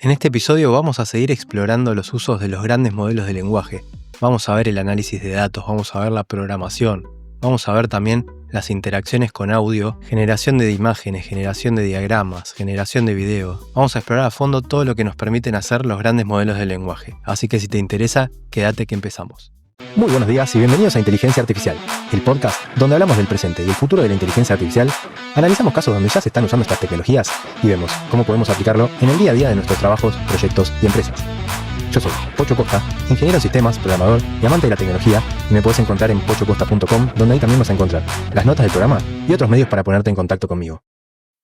En este episodio vamos a seguir explorando los usos de los grandes modelos de lenguaje. Vamos a ver el análisis de datos, vamos a ver la programación, vamos a ver también las interacciones con audio, generación de imágenes, generación de diagramas, generación de video. Vamos a explorar a fondo todo lo que nos permiten hacer los grandes modelos de lenguaje. Así que si te interesa, quédate que empezamos. Muy buenos días y bienvenidos a Inteligencia Artificial, el podcast donde hablamos del presente y el futuro de la inteligencia artificial, analizamos casos donde ya se están usando estas tecnologías y vemos cómo podemos aplicarlo en el día a día de nuestros trabajos, proyectos y empresas. Yo soy Pocho Costa, ingeniero en sistemas, programador y amante de la tecnología, y me puedes encontrar en pochocosta.com, donde ahí también vas a encontrar las notas del programa y otros medios para ponerte en contacto conmigo.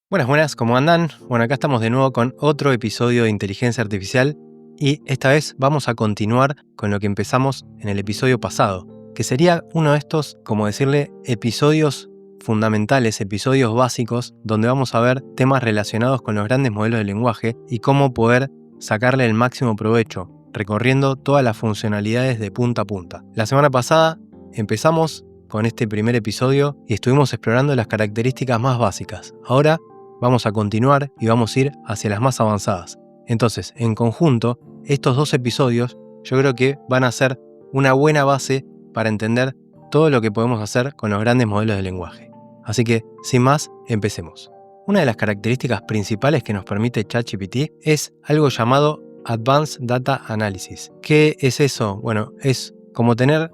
Buenas, ¿cómo andan? Bueno, acá estamos de nuevo con otro episodio de Inteligencia Artificial. Y esta vez vamos a continuar con lo que empezamos en el episodio pasado, que sería uno de estos, como decirle, episodios fundamentales, episodios básicos, donde vamos a ver temas relacionados con los grandes modelos de lenguaje y cómo poder sacarle el máximo provecho, recorriendo todas las funcionalidades de punta a punta. La semana pasada empezamos con este primer episodio y estuvimos explorando las características más básicas. Ahora vamos a continuar y vamos a ir hacia las más avanzadas. Entonces, en conjunto, estos dos episodios yo creo que van a ser una buena base para entender todo lo que podemos hacer con los grandes modelos de lenguaje. Así que, sin más, empecemos. Una de las características principales que nos permite ChatGPT es algo llamado Advanced Data Analysis. ¿Qué es eso? Bueno, es como tener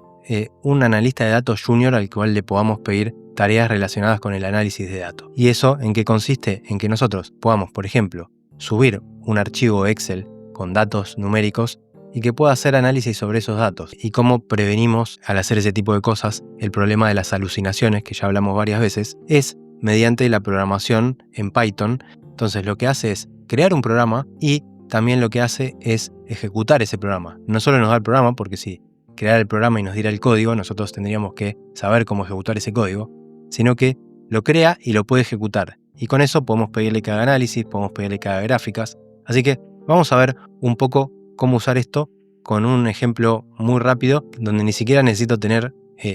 un analista de datos junior al cual le podamos pedir tareas relacionadas con el análisis de datos. ¿Y eso en qué consiste? En que nosotros podamos, por ejemplo, subir un archivo Excel con datos numéricos y que pueda hacer análisis sobre esos datos y cómo prevenimos al hacer ese tipo de cosas el problema de las alucinaciones, que ya hablamos varias veces, es mediante la programación en Python. Entonces lo que hace es crear un programa y también lo que hace es ejecutar ese programa. No solo nos da el programa, porque si creara el programa y nos diera el código, nosotros tendríamos que saber cómo ejecutar ese código, sino que lo crea y lo puede ejecutar. Y con eso podemos pedirle que haga análisis, podemos pedirle que haga gráficas. Así que vamos a ver un poco cómo usar esto con un ejemplo muy rápido, donde ni siquiera necesito tener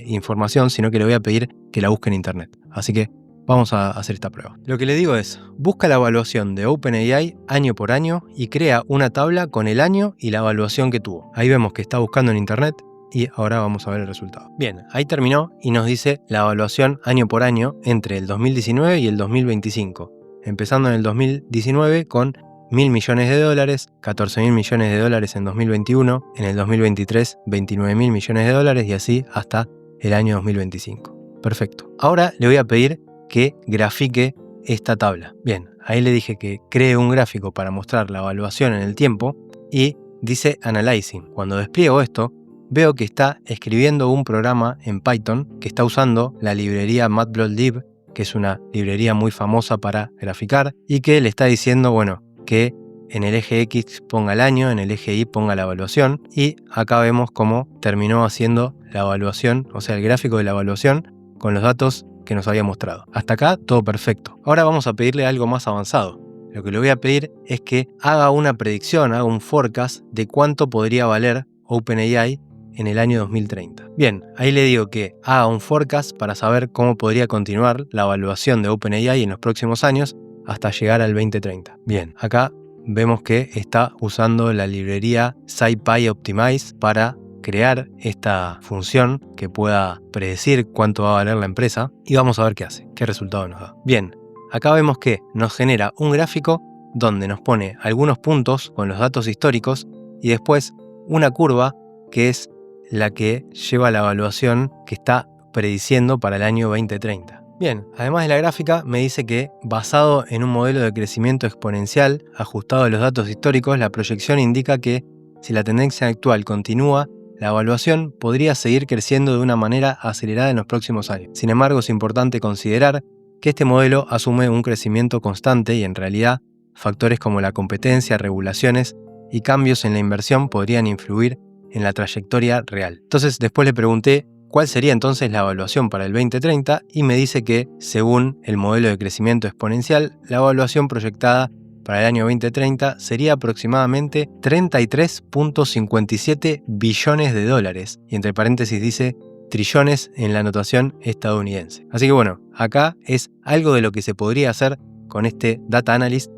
información, sino que le voy a pedir que la busque en internet. Así que vamos a hacer esta prueba. Lo que le digo es, busca la evaluación de OpenAI año por año y crea una tabla con el año y la evaluación que tuvo. Ahí vemos que está buscando en internet. Y ahora vamos a ver el resultado. Bien, ahí terminó y nos dice la evaluación año por año entre el 2019 y el 2025. Empezando en el 2019 con $1.000 millones, 14.000 millones de dólares en 2021, en el 2023 $29.000 millones y así hasta el año 2025. Perfecto. Ahora le voy a pedir que grafique esta tabla. Bien, ahí le dije que cree un gráfico para mostrar la evaluación en el tiempo y dice Analyzing. Cuando despliego esto, veo que está escribiendo un programa en Python que está usando la librería Matplotlib, que es una librería muy famosa para graficar, y que le está diciendo, bueno, que en el eje X ponga el año, en el eje Y ponga la evaluación, y acá vemos cómo terminó haciendo la evaluación, o sea, el gráfico de la evaluación con los datos que nos había mostrado. Hasta acá todo perfecto. Ahora vamos a pedirle algo más avanzado. Lo que le voy a pedir es que haga una predicción, haga un forecast de cuánto podría valer OpenAI en el año 2030. Bien, ahí le digo que haga un forecast para saber cómo podría continuar la evaluación de OpenAI en los próximos años hasta llegar al 2030. Bien, acá vemos que está usando la librería SciPy Optimize para crear esta función que pueda predecir cuánto va a valer la empresa y vamos a ver qué hace, qué resultado nos da. Bien, acá vemos que nos genera un gráfico donde nos pone algunos puntos con los datos históricos y después una curva que es la que lleva la evaluación que está prediciendo para el año 2030. Bien, además de la gráfica, me dice que, basado en un modelo de crecimiento exponencial ajustado a los datos históricos, la proyección indica que, si la tendencia actual continúa, la evaluación podría seguir creciendo de una manera acelerada en los próximos años. Sin embargo, es importante considerar que este modelo asume un crecimiento constante y, en realidad, factores como la competencia, regulaciones y cambios en la inversión podrían influir en la trayectoria real. Entonces después le pregunté cuál sería entonces la evaluación para el 2030 y me dice que, según el modelo de crecimiento exponencial, la evaluación proyectada para el año 2030 sería aproximadamente 33.57 billones de dólares, y entre paréntesis dice trillones en la notación estadounidense. Así que bueno, acá es algo de lo que se podría hacer con este Data Analyst,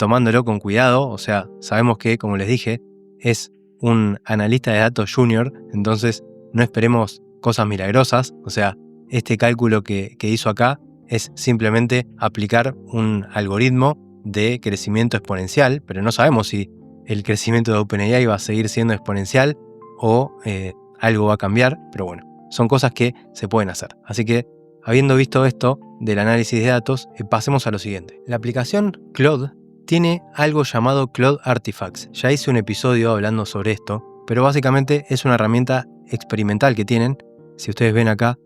tomándolo con cuidado. O sea, sabemos que, como les dije, es un analista de datos junior, entonces no esperemos cosas milagrosas. O sea, este cálculo que hizo acá es simplemente aplicar un algoritmo de crecimiento exponencial, pero no sabemos si el crecimiento de OpenAI va a seguir siendo exponencial o algo va a cambiar, pero bueno, son cosas que se pueden hacer. Así que, habiendo visto esto del análisis de datos, pasemos a lo siguiente. La aplicación Claude tiene algo llamado Claude Artifacts. Ya hice un episodio hablando sobre esto, pero básicamente es una herramienta experimental que tienen. Si ustedes ven acá,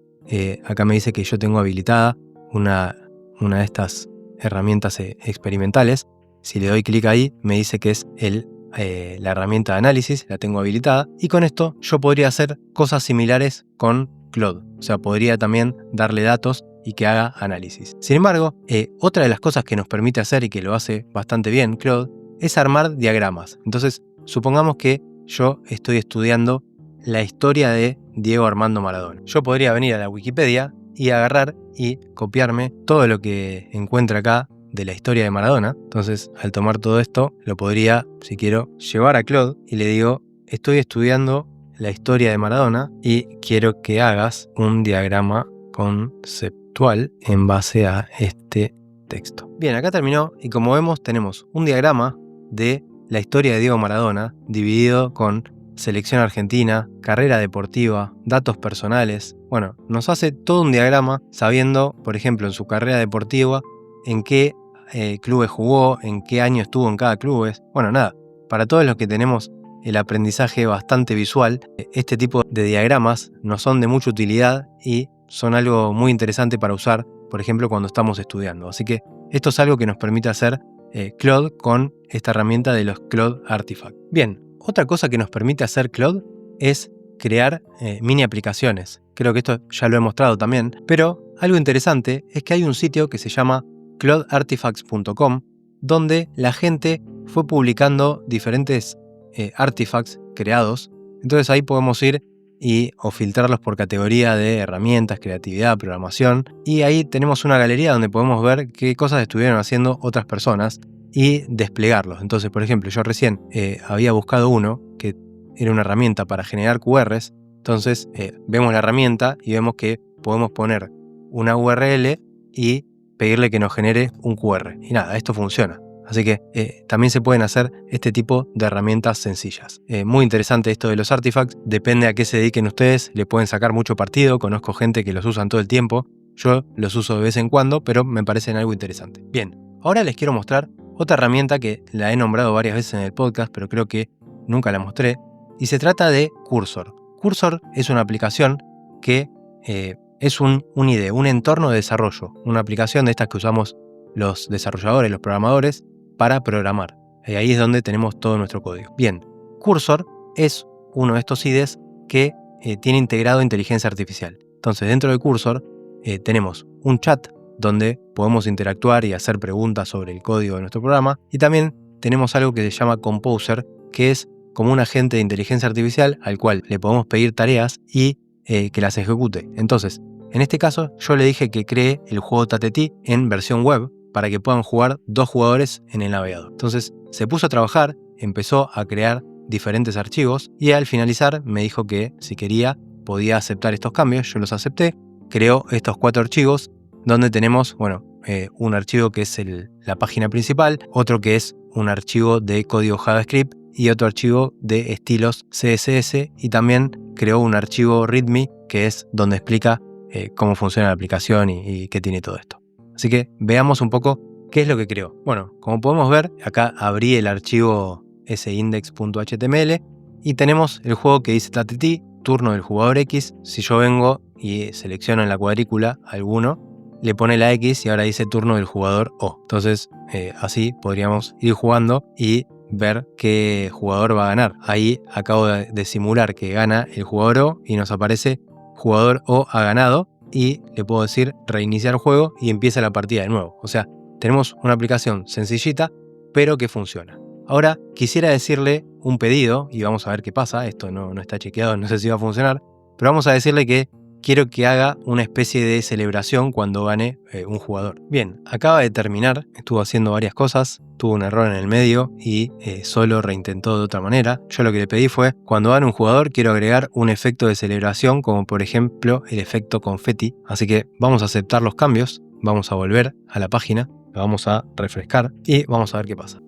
acá me dice que yo tengo habilitada una de estas herramientas experimentales. Si le doy clic ahí, me dice que es la herramienta de análisis, la tengo habilitada, y con esto yo podría hacer cosas similares con Claude. O sea, podría también darle datos y que haga análisis. Sin embargo, otra de las cosas que nos permite hacer y que lo hace bastante bien Claude es armar diagramas. Entonces, supongamos que yo estoy estudiando la historia de Diego Armando Maradona. Yo podría venir a la Wikipedia y agarrar y copiarme todo lo que encuentre acá de la historia de Maradona. Entonces, al tomar todo esto, lo podría, si quiero, llevar a Claude y le digo, estoy estudiando la historia de Maradona y quiero que hagas un diagrama conceptual en base a este texto. Bien, acá terminó y como vemos tenemos un diagrama de la historia de Diego Maradona dividido con selección argentina, carrera deportiva, datos personales. Bueno, nos hace todo un diagrama sabiendo, por ejemplo, en su carrera deportiva, en qué clubes jugó, en qué año estuvo en cada club. Bueno, nada, para todos los que tenemos el aprendizaje bastante visual, este tipo de diagramas nos son de mucha utilidad y son algo muy interesante para usar, por ejemplo, cuando estamos estudiando. Así que esto es algo que nos permite hacer Claude con esta herramienta de los Claude Artifacts. Bien, otra cosa que nos permite hacer Claude es crear mini aplicaciones. Creo que esto ya lo he mostrado también, pero algo interesante es que hay un sitio que se llama cloudartifacts.com donde la gente fue publicando diferentes artifacts creados. Entonces ahí podemos ir o filtrarlos por categoría de herramientas, creatividad, programación, y ahí tenemos una galería donde podemos ver qué cosas estuvieron haciendo otras personas y desplegarlos. Entonces, por ejemplo, yo recién había buscado uno que era una herramienta para generar QRs. Entonces vemos la herramienta y vemos que podemos poner una URL y pedirle que nos genere un QR. Y nada, esto funciona. Así que también se pueden hacer este tipo de herramientas sencillas. Muy interesante esto de los artifacts. Depende a qué se dediquen ustedes, le pueden sacar mucho partido. Conozco gente que los usan todo el tiempo. Yo los uso de vez en cuando, pero me parecen algo interesante. Bien, ahora les quiero mostrar otra herramienta que la he nombrado varias veces en el podcast, pero creo que nunca la mostré. Y se trata de Cursor. Cursor es una aplicación que es un IDE, un entorno de desarrollo. Una aplicación de estas que usamos los desarrolladores, los programadores, para programar. Ahí es donde tenemos todo nuestro código. Bien, Cursor es uno de estos IDEs que tiene integrado inteligencia artificial. Entonces, dentro de Cursor tenemos un chat donde podemos interactuar y hacer preguntas sobre el código de nuestro programa. Y también tenemos algo que se llama Composer, que es como un agente de inteligencia artificial al cual le podemos pedir tareas y que las ejecute. Entonces, en este caso, yo le dije que cree el juego Tateti en versión web para que puedan jugar 2 jugadores en el navegador. Entonces, se puso a trabajar, empezó a crear diferentes archivos y al finalizar me dijo que si quería podía aceptar estos cambios. Yo los acepté, creó estos 4 archivos donde tenemos, un archivo que es la página principal, otro que es un archivo de código JavaScript y otro archivo de estilos CSS, y también creó un archivo README que es donde explica cómo funciona la aplicación y qué tiene todo esto. Así que veamos un poco qué es lo que creó. Bueno, como podemos ver, acá abrí el archivo sindex.html y tenemos el juego que dice Tateti, turno del jugador X. Si yo vengo y selecciono en la cuadrícula alguno, le pone la X y ahora dice turno del jugador O. Entonces, así podríamos ir jugando y ver qué jugador va a ganar. Ahí acabo de simular que gana el jugador O y nos aparece jugador O ha ganado y le puedo decir reiniciar juego y empieza la partida de nuevo. O sea, tenemos una aplicación sencillita, pero que funciona. Ahora quisiera decirle un pedido y vamos a ver qué pasa. Esto no está chequeado, no sé si va a funcionar, pero vamos a decirle que quiero que haga una especie de celebración cuando gane un jugador. Bien, acaba de terminar, estuvo haciendo varias cosas, tuvo un error en el medio y solo reintentó de otra manera. Yo lo que le pedí fue, cuando gane un jugador quiero agregar un efecto de celebración, como por ejemplo el efecto confeti. Así que vamos a aceptar los cambios, vamos a volver a la página, la vamos a refrescar y vamos a ver qué pasa.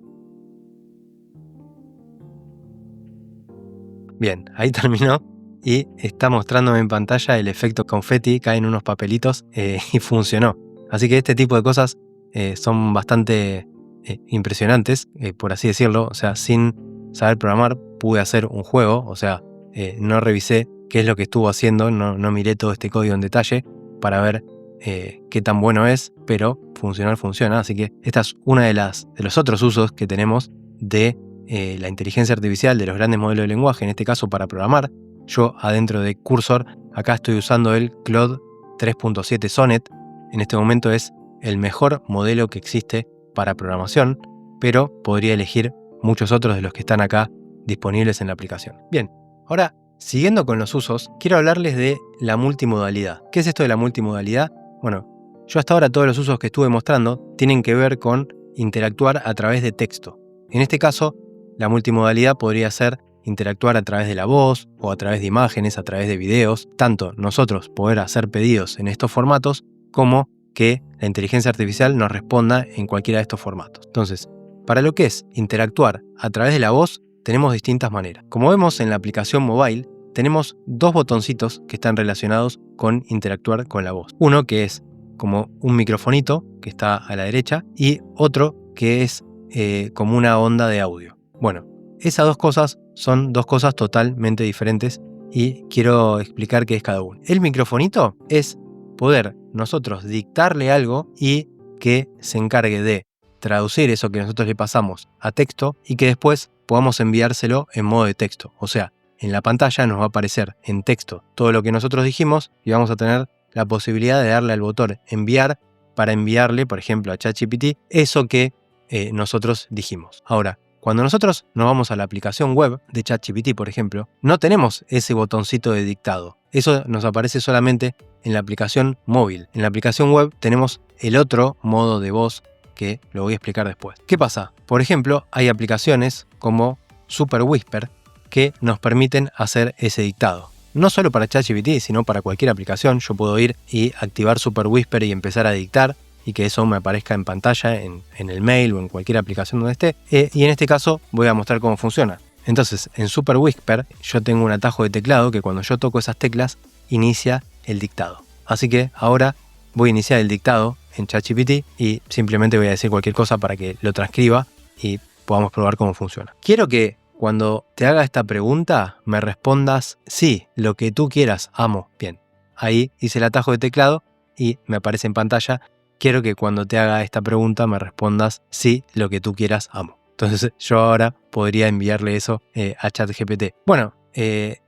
Bien, ahí terminó y está mostrándome en pantalla el efecto confeti, caen unos papelitos y funcionó. Así que este tipo de cosas son bastante impresionantes, por así decirlo. O sea, sin saber programar pude hacer un juego, o sea, no revisé qué es lo que estuvo haciendo, no miré todo este código en detalle para ver qué tan bueno es, pero funcionar funciona. Así que esta es una de los otros usos que tenemos de la inteligencia artificial, de los grandes modelos de lenguaje, en este caso para programar. Yo adentro de Cursor, acá estoy usando el Claude 3.7 Sonnet. En este momento es el mejor modelo que existe para programación, pero podría elegir muchos otros de los que están acá disponibles en la aplicación. Bien, ahora, siguiendo con los usos, quiero hablarles de la multimodalidad. ¿Qué es esto de la multimodalidad? Bueno, yo hasta ahora todos los usos que estuve mostrando tienen que ver con interactuar a través de texto. En este caso, la multimodalidad podría ser interactuar a través de la voz o a través de imágenes, a través de videos, tanto nosotros poder hacer pedidos en estos formatos como que la inteligencia artificial nos responda en cualquiera de estos formatos. Entonces, para lo que es interactuar a través de la voz, tenemos distintas maneras. Como vemos en la aplicación mobile, tenemos dos botoncitos que están relacionados con interactuar con la voz. Uno que es como un microfonito que está a la derecha y otro que es como una onda de audio. Bueno, esas dos cosas son dos cosas totalmente diferentes y quiero explicar qué es cada uno. El microfonito es poder nosotros dictarle algo y que se encargue de traducir eso que nosotros le pasamos a texto y que después podamos enviárselo en modo de texto. O sea, en la pantalla nos va a aparecer en texto todo lo que nosotros dijimos y vamos a tener la posibilidad de darle al botón enviar para enviarle, por ejemplo, a ChatGPT eso que nosotros dijimos. Ahora, cuando nosotros nos vamos a la aplicación web de ChatGPT, por ejemplo, no tenemos ese botoncito de dictado. Eso nos aparece solamente en la aplicación móvil. En la aplicación web tenemos el otro modo de voz que lo voy a explicar después. ¿Qué pasa? Por ejemplo, hay aplicaciones como Super Whisper que nos permiten hacer ese dictado. No solo para ChatGPT, sino para cualquier aplicación. Yo puedo ir y activar Super Whisper y empezar a dictar y que eso me aparezca en pantalla, en el mail o en cualquier aplicación donde esté. Y en este caso voy a mostrar cómo funciona. Entonces, en Super Whisper yo tengo un atajo de teclado que cuando yo toco esas teclas inicia el dictado. Así que ahora voy a iniciar el dictado en ChatGPT y simplemente voy a decir cualquier cosa para que lo transcriba y podamos probar cómo funciona. Quiero que cuando te haga esta pregunta me respondas sí, lo que tú quieras, amo. Bien, ahí hice el atajo de teclado y me aparece en pantalla. Quiero que cuando te haga esta pregunta me respondas sí, lo que tú quieras, amo. Entonces yo ahora podría enviarle eso a ChatGPT. Bueno,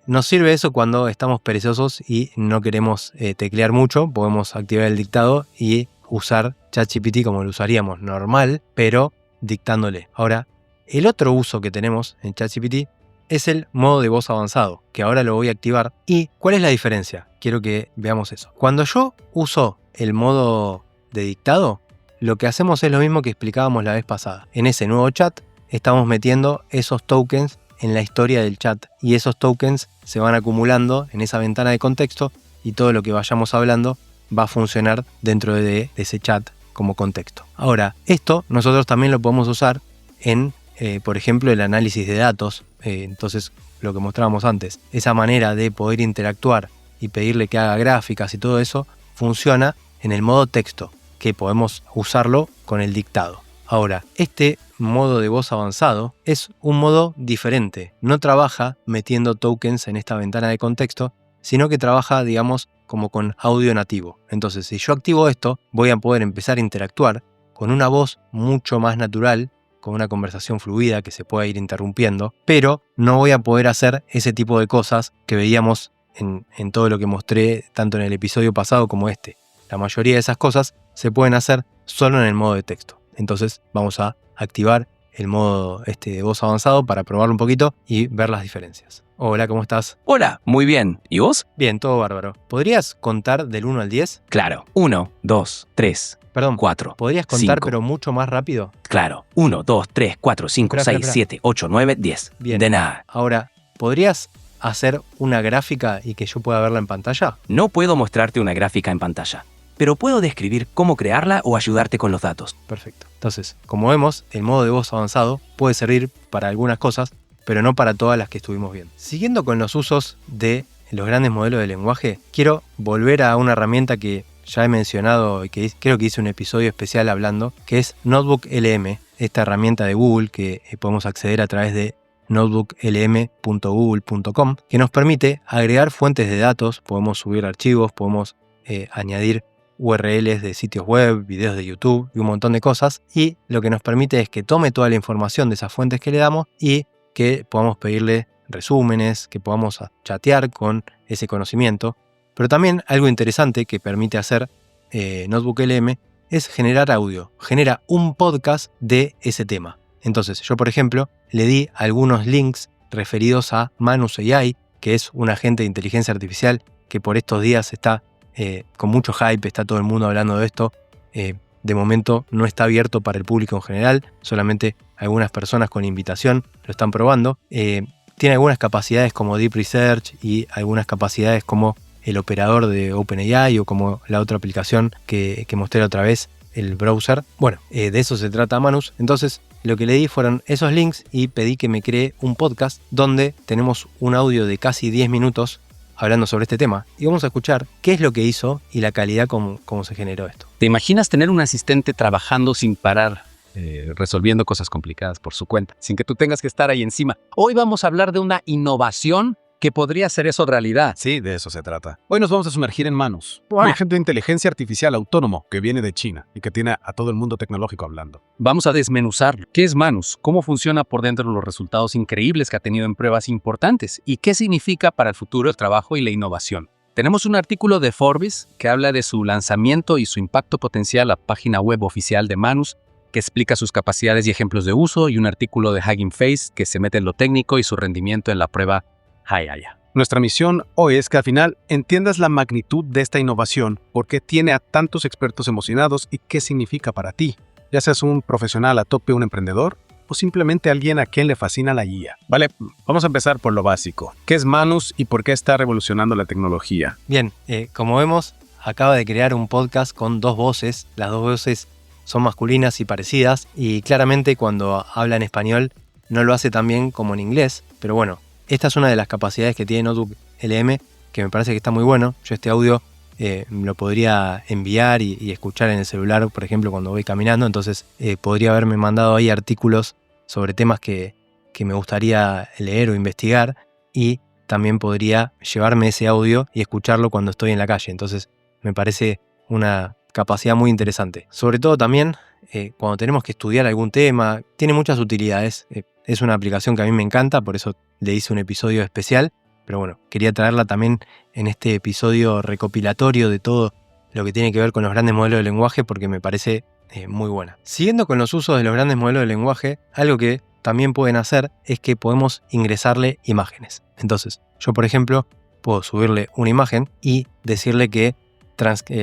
nos sirve eso cuando estamos perezosos y no queremos teclear mucho. Podemos activar el dictado y usar ChatGPT como lo usaríamos normal, pero dictándole. Ahora, el otro uso que tenemos en ChatGPT es el modo de voz avanzado, que ahora lo voy a activar. ¿Y cuál es la diferencia? Quiero que veamos eso. Cuando yo uso el modo de dictado, lo que hacemos es lo mismo que explicábamos la vez pasada. En ese nuevo chat estamos metiendo esos tokens en la historia del chat y esos tokens se van acumulando en esa ventana de contexto y todo lo que vayamos hablando va a funcionar dentro de ese chat como contexto. Ahora, esto nosotros también lo podemos usar en, por ejemplo, el análisis de datos. Entonces, lo que mostrábamos antes, esa manera de poder interactuar y pedirle que haga gráficas y todo eso, funciona en el modo texto, que podemos usarlo con el dictado. Ahora, este modo de voz avanzado es un modo diferente. No trabaja metiendo tokens en esta ventana de contexto, sino que trabaja, digamos, como con audio nativo. Entonces, si yo activo esto, voy a poder empezar a interactuar con una voz mucho más natural, con una conversación fluida que se pueda ir interrumpiendo, pero no voy a poder hacer ese tipo de cosas que veíamos en todo lo que mostré, tanto en el episodio pasado como este. La mayoría de esas cosas se pueden hacer solo en el modo de texto. Entonces vamos a activar el modo de voz avanzado para probarlo un poquito y ver las diferencias. Hola, ¿cómo estás? Hola, muy bien. ¿Y vos? Bien, todo bárbaro. ¿Podrías contar del 1 al 10? Claro. 1, 2, 3, Perdón, 4. ¿podrías contar 5. pero mucho más rápido? Claro. 1, 2, 3, 4, 5, Espera, 6, 7, 8, 9, 10. Bien. De nada. Ahora, ¿podrías hacer una gráfica y que yo pueda verla en pantalla? No puedo mostrarte una gráfica en pantalla, pero puedo describir cómo crearla o ayudarte con los datos. Perfecto. Entonces, como vemos, el modo de voz avanzado puede servir para algunas cosas, pero no para todas las que estuvimos viendo. Siguiendo con los usos de los grandes modelos de lenguaje, quiero volver a una herramienta que ya he mencionado y que creo que hice un episodio especial hablando, que es NotebookLM, esta herramienta de Google que podemos acceder a través de notebooklm.google.com, que nos permite agregar fuentes de datos, podemos subir archivos, podemos añadir URLs de sitios web, videos de YouTube y un montón de cosas, y lo que nos permite es que tome toda la información de esas fuentes que le damos y que podamos pedirle resúmenes, que podamos chatear con ese conocimiento. Pero también algo interesante que permite hacer NotebookLM es generar audio. Genera un podcast de ese tema. Entonces, yo por ejemplo, le di algunos links referidos a Manus AI, que es un agente de inteligencia artificial que por estos días está con mucho hype, está todo el mundo hablando de esto. De momento no está abierto para el público en general, solamente algunas personas con invitación lo están probando. Tiene algunas capacidades como Deep Research y algunas capacidades como el operador de OpenAI o como la otra aplicación que mostré la otra vez, el browser. Bueno, de eso se trata Manus. Entonces, lo que le di fueron esos links y pedí que me cree un podcast donde tenemos un audio de casi 10 minutos hablando sobre este tema. Y vamos a escuchar qué es lo que hizo y la calidad como se generó esto. ¿Te imaginas tener un asistente trabajando sin parar, resolviendo cosas complicadas por su cuenta, sin que tú tengas que estar ahí encima? Hoy vamos a hablar de una innovación que podría hacer eso realidad. Sí, de eso se trata. Hoy nos vamos a sumergir en Manus, un agente de inteligencia artificial autónomo que viene de China y que tiene a todo el mundo tecnológico hablando. Vamos a desmenuzarlo. ¿Qué es Manus? ¿Cómo funciona por dentro los resultados increíbles que ha tenido en pruebas importantes? ¿Y qué significa para el futuro del trabajo y la innovación? Tenemos un artículo de Forbes que habla de su lanzamiento y su impacto potencial a la página web oficial de Manus, que explica sus capacidades y ejemplos de uso, y un artículo de Hugging Face que se mete en lo técnico y su rendimiento en la prueba Hayaya. Nuestra misión hoy es que al final entiendas la magnitud de esta innovación, por qué tiene a tantos expertos emocionados y qué significa para ti, ya seas un profesional a tope, un emprendedor o simplemente alguien a quien le fascina la IA. Vale, vamos a empezar por lo básico. ¿Qué es Manus y por qué está revolucionando la tecnología? Bien, como vemos, acaba de crear un podcast con dos voces. Las dos voces son masculinas y parecidas y claramente cuando habla en español no lo hace tan bien como en inglés, pero bueno, esta es una de las capacidades que tiene NotebookLM que me parece que está muy bueno. Yo este audio lo podría enviar y escuchar en el celular, por ejemplo, cuando voy caminando. Entonces podría haberme mandado ahí artículos sobre temas que me gustaría leer o investigar y también podría llevarme ese audio y escucharlo cuando estoy en la calle. Entonces me parece una capacidad muy interesante. Sobre todo también cuando tenemos que estudiar algún tema, tiene muchas utilidades. Es una aplicación que a mí me encanta, por eso le hice un episodio especial. Pero bueno, quería traerla también en este episodio recopilatorio de todo lo que tiene que ver con los grandes modelos de lenguaje porque me parece muy buena. Siguiendo con los usos de los grandes modelos de lenguaje, algo que también pueden hacer es que podemos ingresarle imágenes. Entonces, yo por ejemplo, puedo subirle una imagen y decirle que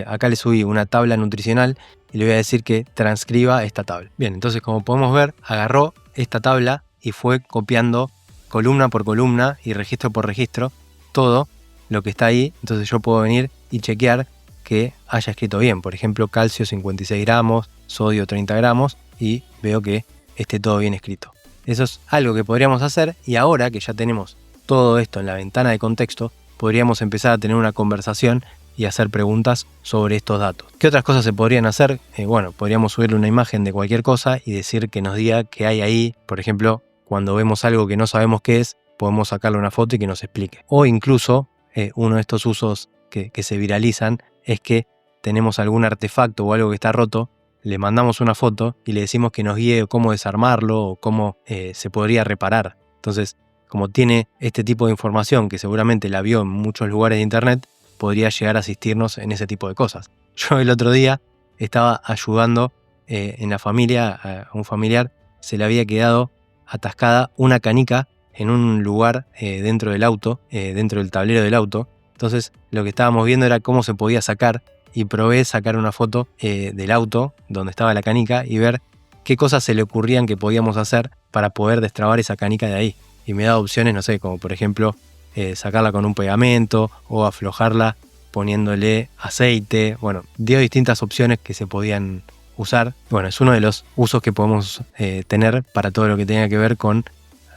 acá le subí una tabla nutricional y le voy a decir que transcriba esta tabla. Bien, entonces como podemos ver, agarró esta tabla y fue copiando columna por columna y registro por registro todo lo que está ahí. Entonces yo puedo venir y chequear que haya escrito bien. Por ejemplo, calcio 56 gramos, sodio 30 gramos y veo que esté todo bien escrito. Eso es algo que podríamos hacer y ahora que ya tenemos todo esto en la ventana de contexto, podríamos empezar a tener una conversación y hacer preguntas sobre estos datos. ¿Qué otras cosas se podrían hacer? Bueno, podríamos subirle una imagen de cualquier cosa y decir que nos diga qué hay ahí. Por ejemplo, cuando vemos algo que no sabemos qué es, podemos sacarle una foto y que nos explique. O incluso, uno de estos usos que se viralizan es que tenemos algún artefacto o algo que está roto, le mandamos una foto y le decimos que nos guíe cómo desarmarlo o cómo se podría reparar. Entonces, como tiene este tipo de información que seguramente la vio en muchos lugares de internet, podría llegar a asistirnos en ese tipo de cosas. Yo el otro día estaba ayudando en la familia a un familiar se le había quedado atascada una canica en un lugar dentro del auto, dentro del tablero del auto. Entonces lo que estábamos viendo era cómo se podía sacar, y probé sacar una foto del auto donde estaba la canica y ver qué cosas se le ocurrían que podíamos hacer para poder destrabar esa canica de ahí. Y me daba opciones, no sé, como por ejemplo sacarla con un pegamento o aflojarla poniéndole aceite. Bueno, dio distintas opciones que se podían usar. Bueno, es uno de los usos que podemos tener para todo lo que tenga que ver con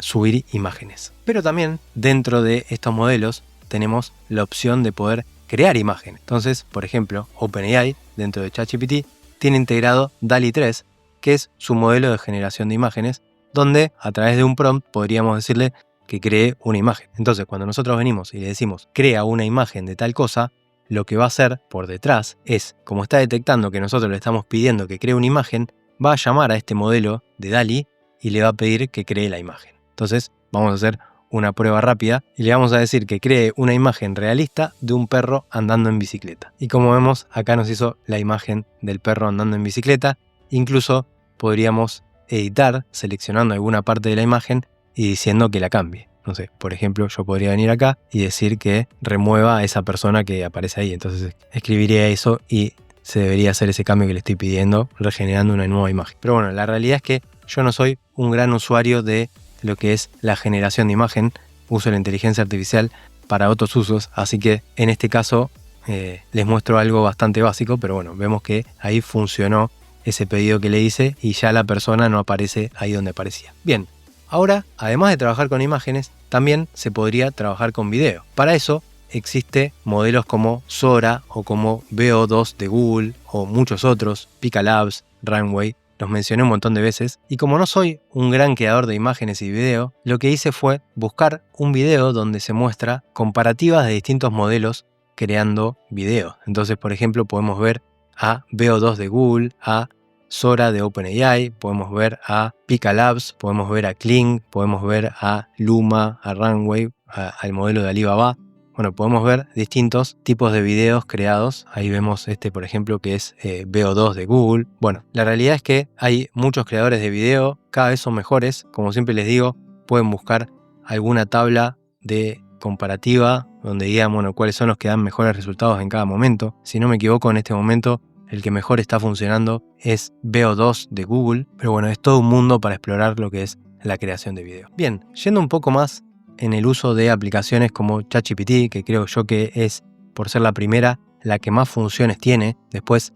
subir imágenes. Pero también dentro de estos modelos tenemos la opción de poder crear imágenes. Entonces, por ejemplo, OpenAI dentro de ChatGPT tiene integrado DALL-E 3, que es su modelo de generación de imágenes, donde a través de un prompt podríamos decirle que cree una imagen. Entonces, cuando nosotros venimos y le decimos crea una imagen de tal cosa, lo que va a hacer por detrás es, como está detectando que nosotros le estamos pidiendo que cree una imagen, va a llamar a este modelo de DALL-E y le va a pedir que cree la imagen. Entonces, vamos a hacer una prueba rápida y le vamos a decir que cree una imagen realista de un perro andando en bicicleta. Y como vemos, acá nos hizo la imagen del perro andando en bicicleta. Incluso podríamos editar seleccionando alguna parte de la imagen y diciendo que la cambie. No sé, por ejemplo, yo podría venir acá y decir que remueva a esa persona que aparece ahí. Entonces escribiría eso y se debería hacer ese cambio que le estoy pidiendo, regenerando una nueva imagen. Pero bueno, la realidad es que yo no soy un gran usuario de lo que es la generación de imagen. Uso la inteligencia artificial para otros usos, así que en este caso les muestro algo bastante básico, pero bueno, vemos que ahí funcionó ese pedido que le hice y ya la persona no aparece ahí donde aparecía. Bien, ahora, además de trabajar con imágenes, también se podría trabajar con video. Para eso existe modelos como Sora o como VO2 de Google o muchos otros, Pika Labs, Runway. Los mencioné un montón de veces, y como no soy un gran creador de imágenes y video, lo que hice fue buscar un video donde se muestra comparativas de distintos modelos creando videos. Entonces, por ejemplo, podemos ver a VO2 de Google, a Sora de OpenAI, podemos ver a Pika Labs, podemos ver a Kling, podemos ver a Luma, a Runway, al modelo de Alibaba. Bueno, podemos ver distintos tipos de videos creados. Ahí vemos este, por ejemplo, que es VO2 de Google. Bueno, la realidad es que hay muchos creadores de video, cada vez son mejores. Como siempre les digo, pueden buscar alguna tabla de comparativa donde digan, bueno, cuáles son los que dan mejores resultados en cada momento. Si no me equivoco, en este momento el que mejor está funcionando es VO2 de Google. Pero bueno, es todo un mundo para explorar lo que es la creación de video. Bien, yendo un poco más en el uso de aplicaciones como ChatGPT, que creo yo que es, por ser la primera, la que más funciones tiene. Después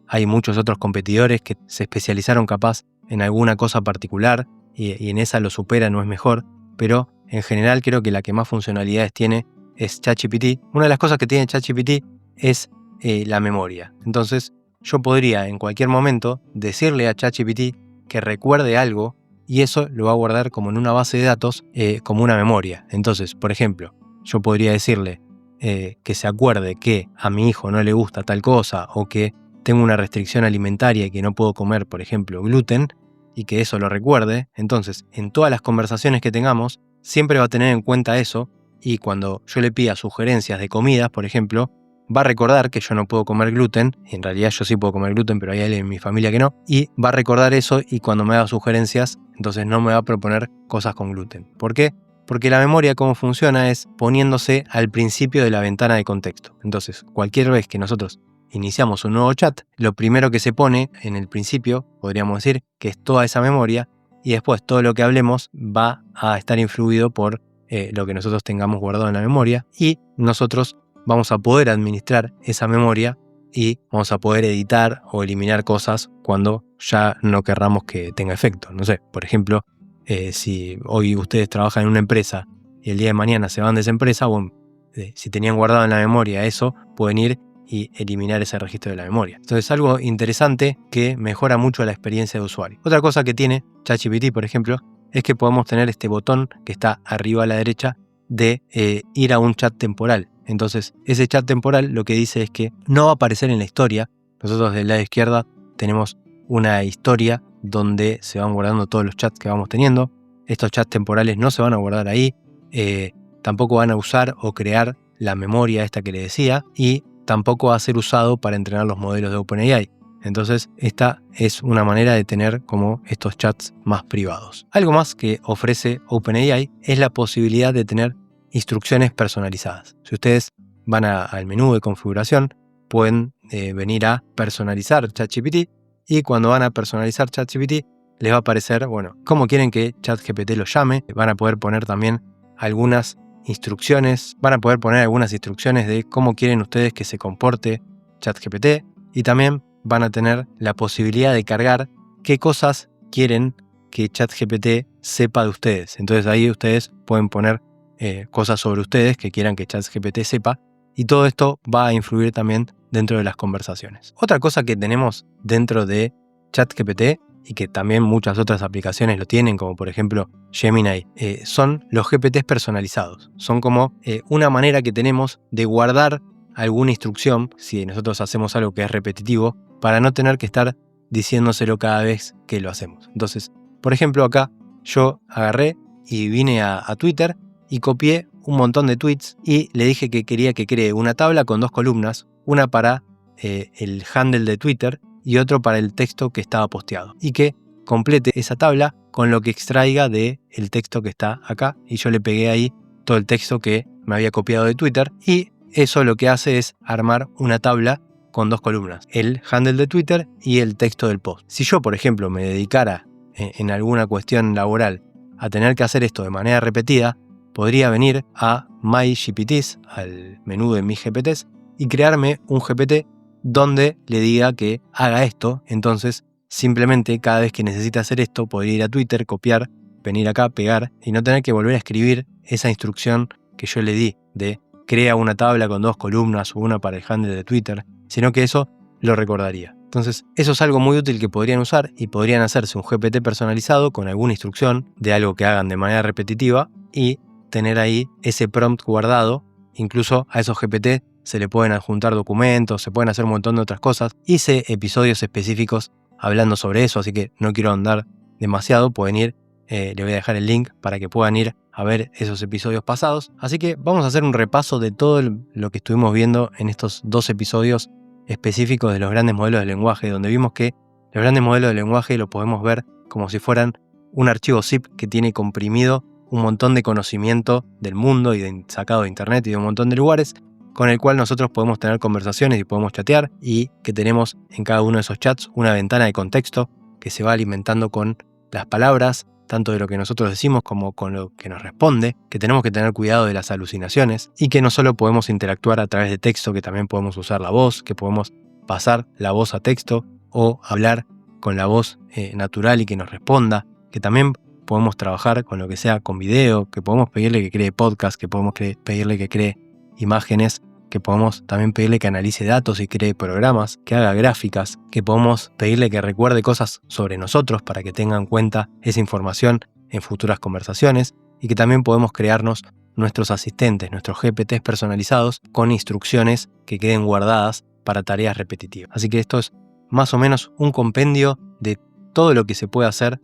hay muchos otros competidores que se especializaron capaz en alguna cosa particular y en esa lo supera, no es mejor, pero en general creo que la que más funcionalidades tiene es ChatGPT. Una de las cosas que tiene ChatGPT es la memoria. Entonces yo podría en cualquier momento decirle a ChatGPT que recuerde algo, y eso lo va a guardar como en una base de datos, como una memoria. Entonces, por ejemplo, yo podría decirle que se acuerde que a mi hijo no le gusta tal cosa, o que tengo una restricción alimentaria y que no puedo comer, por ejemplo, gluten, y que eso lo recuerde. Entonces, en todas las conversaciones que tengamos, siempre va a tener en cuenta eso, y cuando yo le pida sugerencias de comidas, por ejemplo, va a recordar que yo no puedo comer gluten, y en realidad yo sí puedo comer gluten, pero hay alguien en mi familia que no, y va a recordar eso, y cuando me haga sugerencias, entonces no me va a proponer cosas con gluten. ¿Por qué? Porque la memoria, cómo funciona, es poniéndose al principio de la ventana de contexto. Entonces, cualquier vez que nosotros iniciamos un nuevo chat, lo primero que se pone en el principio, podríamos decir, que es toda esa memoria, y después todo lo que hablemos va a estar influido por lo que nosotros tengamos guardado en la memoria, y nosotros vamos a poder administrar esa memoria y vamos a poder editar o eliminar cosas cuando ya no querramos que tenga efecto. No sé, por ejemplo, si hoy ustedes trabajan en una empresa y el día de mañana se van de esa empresa, bueno, si tenían guardado en la memoria eso, pueden ir y eliminar ese registro de la memoria. Entonces es algo interesante que mejora mucho la experiencia de usuario. Otra cosa que tiene ChatGPT, por ejemplo, es que podemos tener este botón que está arriba a la derecha de ir a un chat temporal. Entonces, ese chat temporal lo que dice es que no va a aparecer en la historia. Nosotros del lado izquierda tenemos una historia donde se van guardando todos los chats que vamos teniendo. Estos chats temporales no se van a guardar ahí. Tampoco van a usar o crear la memoria esta que le decía. Y tampoco va a ser usado para entrenar los modelos de OpenAI. Entonces, esta es una manera de tener como estos chats más privados. Algo más que ofrece OpenAI es la posibilidad de tener instrucciones personalizadas. Si ustedes van al menú de configuración, pueden venir a personalizar ChatGPT, y cuando van a personalizar ChatGPT les va a aparecer, cómo quieren que ChatGPT lo llame. Van a poder poner también algunas instrucciones, de cómo quieren ustedes que se comporte ChatGPT, y también van a tener la posibilidad de cargar qué cosas quieren que ChatGPT sepa de ustedes. Entonces ahí ustedes pueden poner cosas sobre ustedes que quieran que ChatGPT sepa, y todo esto va a influir también dentro de las conversaciones. Otra cosa que tenemos dentro de ChatGPT, y que también muchas otras aplicaciones lo tienen, como por ejemplo Gemini, son los GPTs personalizados. Son como una manera que tenemos de guardar alguna instrucción, si nosotros hacemos algo que es repetitivo, para no tener que estar diciéndoselo cada vez que lo hacemos. Entonces, por ejemplo, acá yo agarré y vine a Twitter y copié un montón de tweets y le dije que quería que cree una tabla con 2 columnas, una para el handle de Twitter y otro para el texto que estaba posteado, y que complete esa tabla con lo que extraiga del texto que está acá, y yo le pegué ahí todo el texto que me había copiado de Twitter, y eso lo que hace es armar una tabla con 2 columnas, el handle de Twitter y el texto del post. Si yo, por ejemplo, me dedicara en alguna cuestión laboral a tener que hacer esto de manera repetida, podría venir a My GPTs, al menú de mis GPTs, y crearme un GPT donde le diga que haga esto. Entonces, simplemente cada vez que necesite hacer esto, podría ir a Twitter, copiar, venir acá, pegar, y no tener que volver a escribir esa instrucción que yo le di de crea una tabla con 2 columnas o una para el handle de Twitter, sino que eso lo recordaría. Entonces, eso es algo muy útil que podrían usar, y podrían hacerse un GPT personalizado con alguna instrucción de algo que hagan de manera repetitiva y tener ahí ese prompt guardado. Incluso a esos GPT se le pueden adjuntar documentos, se pueden hacer un montón de otras cosas. Hice episodios específicos hablando sobre eso, así que no quiero andar demasiado. Pueden ir, le voy a dejar el link para que puedan ir a ver esos episodios pasados. Así que vamos a hacer un repaso de todo lo que estuvimos viendo en estos 2 episodios específicos de los grandes modelos de lenguaje, donde vimos que los grandes modelos de lenguaje los podemos ver como si fueran un archivo zip que tiene comprimido un montón de conocimiento del mundo y sacado de internet y de un montón de lugares, con el cual nosotros podemos tener conversaciones y podemos chatear, y que tenemos en cada uno de esos chats una ventana de contexto que se va alimentando con las palabras, tanto de lo que nosotros decimos como con lo que nos responde, que tenemos que tener cuidado de las alucinaciones, y que no solo podemos interactuar a través de texto, que también podemos usar la voz, que podemos pasar la voz a texto o hablar con la voz natural y que nos responda, que también podemos trabajar con lo que sea con video, que podemos pedirle que cree podcast, que podemos pedirle que cree imágenes, que podemos también pedirle que analice datos y cree programas, que haga gráficas, que podemos pedirle que recuerde cosas sobre nosotros para que tenga en cuenta esa información en futuras conversaciones, y que también podemos crearnos nuestros asistentes, nuestros GPTs personalizados con instrucciones que queden guardadas para tareas repetitivas. Así que esto es más o menos un compendio de todo lo que se puede hacer,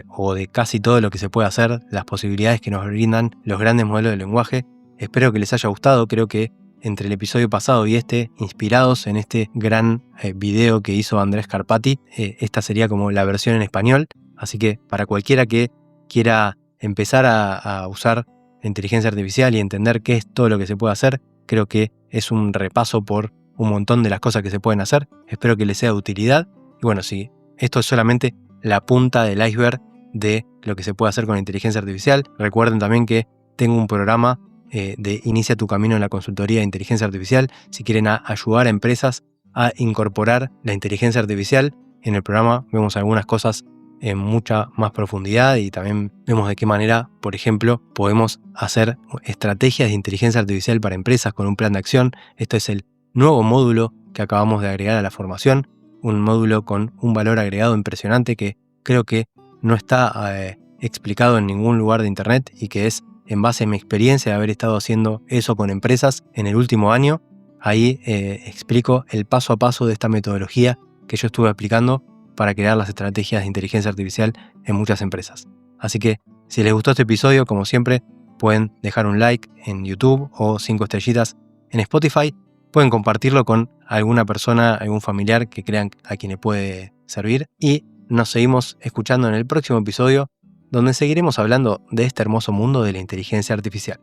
o de casi todo lo que se puede hacer, las posibilidades que nos brindan los grandes modelos de lenguaje. Espero que les haya gustado. Creo que entre el episodio pasado y este, inspirados en este gran video que hizo Andrés Carpati, esta sería como la versión en español. Así que para cualquiera que quiera empezar a usar la inteligencia artificial y entender qué es todo lo que se puede hacer, creo que es un repaso por un montón de las cosas que se pueden hacer. Espero que les sea de utilidad. Y bueno, sí, esto es solamente la punta del iceberg de lo que se puede hacer con la inteligencia artificial. Recuerden también que tengo un programa de Inicia tu camino en la consultoría de inteligencia artificial. Si quieren ayudar a empresas a incorporar la inteligencia artificial, en el programa vemos algunas cosas en mucha más profundidad, y también vemos de qué manera, por ejemplo, podemos hacer estrategias de inteligencia artificial para empresas con un plan de acción. Esto es el nuevo módulo que acabamos de agregar a la formación, un módulo con un valor agregado impresionante que creo que no está explicado en ningún lugar de internet, y que es en base a mi experiencia de haber estado haciendo eso con empresas en el último año. Ahí explico el paso a paso de esta metodología que yo estuve aplicando para crear las estrategias de inteligencia artificial en muchas empresas. Así que si les gustó este episodio, como siempre, pueden dejar un like en YouTube o 5 estrellitas en Spotify. pueden compartirlo con alguna persona, algún familiar que crean a quien le puede servir. Y nos seguimos escuchando en el próximo episodio, donde seguiremos hablando de este hermoso mundo de la inteligencia artificial.